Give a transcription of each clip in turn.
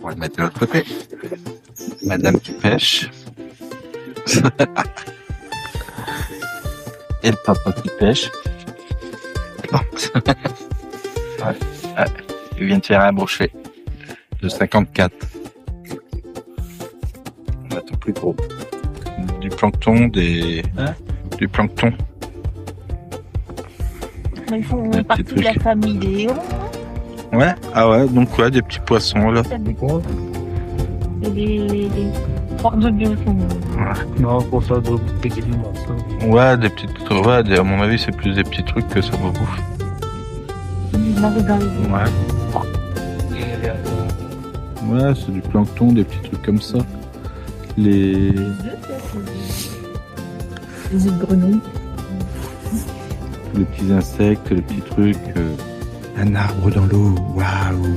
va le mettre de l'autre côté. Madame qui pêche. Et le papa qui pêche. Il vient de faire un brochet de 54. On attend plus gros. Du plancton, du plancton. Ils font partie de la famille des héros. Ouais, ah ouais, donc ouais, des petits poissons là. Et des porcs de Dieu. Non, pour ça, de piquer du morceau. Ouais, des petites. Ouais, à mon avis, c'est plus des petits trucs que ça me bouffe. Ouais. Ouais, c'est du plancton, des petits trucs comme ça. Les œufs de grenouille. Les petits insectes, les petits trucs. Un arbre dans l'eau, waouh!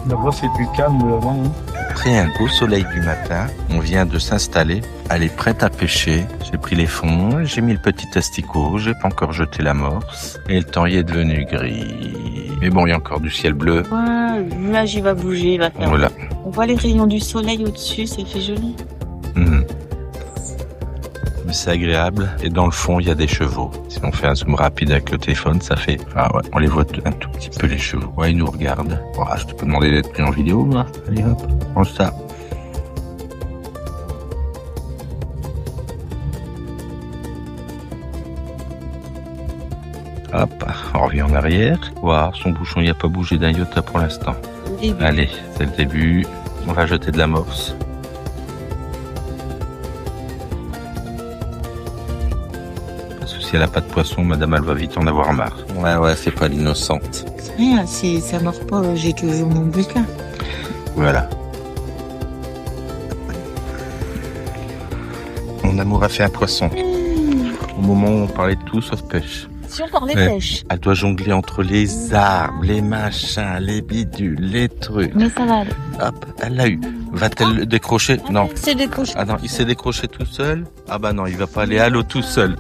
D'abord, c'est plus calme avant. Après un beau soleil du matin, on vient de s'installer. Elle est prête à pêcher. J'ai pris les fonds, j'ai mis le petit asticot, j'ai pas encore jeté l'amorce. Et le temps y est devenu gris. Mais bon, il y a encore du ciel bleu. Ouais, là, j'y va bouger, il va faire. Voilà. On voit les rayons du soleil au-dessus, ça fait joli. Mais c'est agréable. Et dans le fond, il y a des chevaux. Si on fait un zoom rapide avec le téléphone, ça fait... Ah ouais, on les voit un tout petit peu, les chevaux. Ouais, ils nous regardent. Voilà, je te peux demander d'être pris en vidéo, là. Allez hop, prends ça. Hop, on revient en arrière. Wow, son bouchon, il n'a pas bougé d'un iota pour l'instant. Allez, c'est le début. On va jeter de l'amorce. Si elle n'a pas de poisson, madame, elle va vite en avoir marre. Ouais, c'est pas l'innocente. C'est rien, si ça marche pas, j'ai toujours mon bulletin. Voilà. Mon amour a fait un poisson. Au moment où on parlait de tout sauf pêche. Si on parlait pêche. Elle doit jongler entre les arbres, les machins, les bidules, les trucs. Mais ça va aller. Hop, elle l'a eu. Va-t-elle le décrocher? Non. Il s'est décroché. Ah non, il s'est décroché tout seul? Ah bah non, il va pas aller à l'eau tout seul.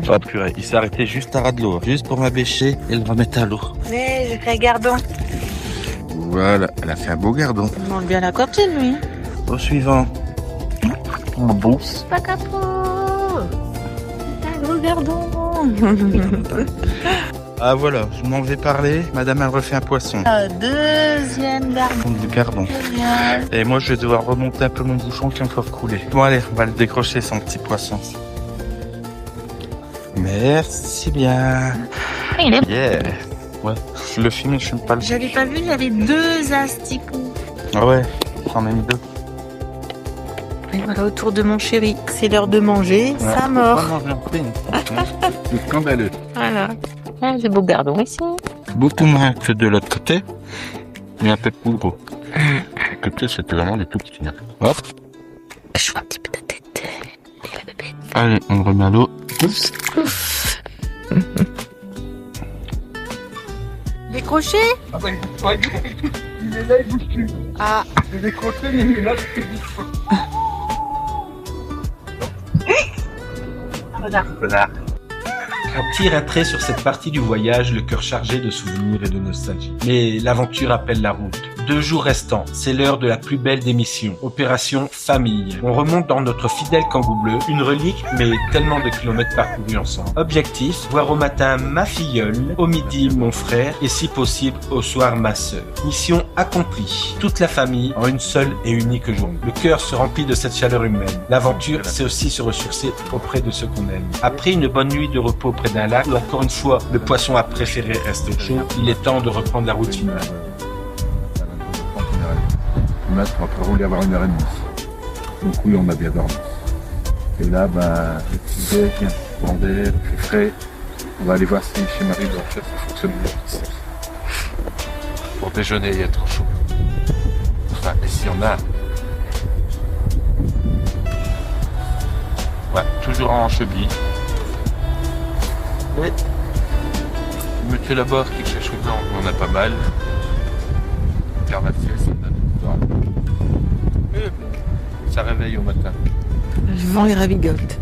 Oh purée, il s'est arrêté juste à ras de l'eau, juste pour m'abêcher et le remettre à l'eau. Mais j'ai fait un gardon. Voilà, elle a fait un beau gardon. Il mange bien la cantine, lui. Au suivant. En bourse. Pas capot. C'est un gros gardon. Ah voilà, je m'en vais parler. Madame, elle refait un poisson. Deuxième gardon. Du gardon. Et moi, je vais devoir remonter un peu mon bouchon qui est encore coulé. Bon allez, on va le décrocher, son petit poisson. Merci bien. Il est... Yeah. Ouais, le film, je suis pas le... J'avais pas vu, j'avais 2 asticots. Ah ouais, j'en ai mis 2. Et voilà, autour de mon chéri. C'est l'heure de manger, ouais. Ça mord. C'est scandaleux. Voilà. Ah, j'ai beau gardon ici. Beaucoup moins que de l'autre côté, mais un peu plus gros. Le côté, c'était vraiment des tout petits. Hop. Je vois un petit peu ta tête. Allez, on le remet à l'eau. Ouf. Décroché? Ah ouais, il est là, il bouge plus. Ah. Il est décroché, mais il est là, il bouge pas. Connard. On tire un trait sur cette partie du voyage, le cœur chargé de souvenirs et de nostalgie. Mais l'aventure appelle la route. 2 jours restants, c'est l'heure de la plus belle des missions, Opération Famille. On remonte dans notre fidèle Kangoo bleu, une relique, mais tellement de kilomètres parcourus ensemble. Objectif, voir au matin ma filleule, au midi mon frère, et si possible, au soir ma sœur. Mission accomplie. Toute la famille en une seule et unique journée. Le cœur se remplit de cette chaleur humaine. L'aventure, c'est aussi se ressourcer auprès de ceux qu'on aime. Après une bonne nuit de repos près d'un lac, où encore une fois, le poisson à préférer reste chaud, il est temps de reprendre la route finale. On va rouler avoir 1h30. Donc oui, on a bien dormi. Et là, le petit bec, bon d'air, c'est frais. On va aller voir si chez Marie Blanchette ça fonctionne bien. Pour déjeuner, il y a trop chaud. Enfin, et si on a... Ouais, toujours en cheville. Oui. Monsieur Laborde qui cherche le blanc, on en a pas mal. Garde la sieste, on a tout le temps. Ça réveille au matin. Je vends les ravigotes.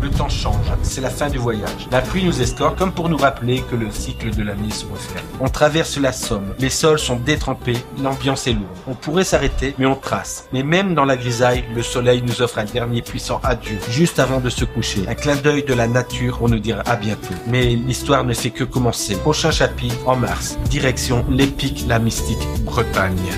Le temps change. C'est la fin du voyage. La pluie nous escorte comme pour nous rappeler que le cycle de l'année se referme. On traverse la Somme. Les sols sont détrempés, l'ambiance est lourde. On pourrait s'arrêter, mais on trace. Mais même dans la grisaille, le soleil nous offre un dernier puissant adieu, juste avant de se coucher. Un clin d'œil de la nature pour nous dire à bientôt. Mais l'histoire ne fait que commencer. Prochain chapitre, en mars. Direction l'épique, la mystique Bretagne.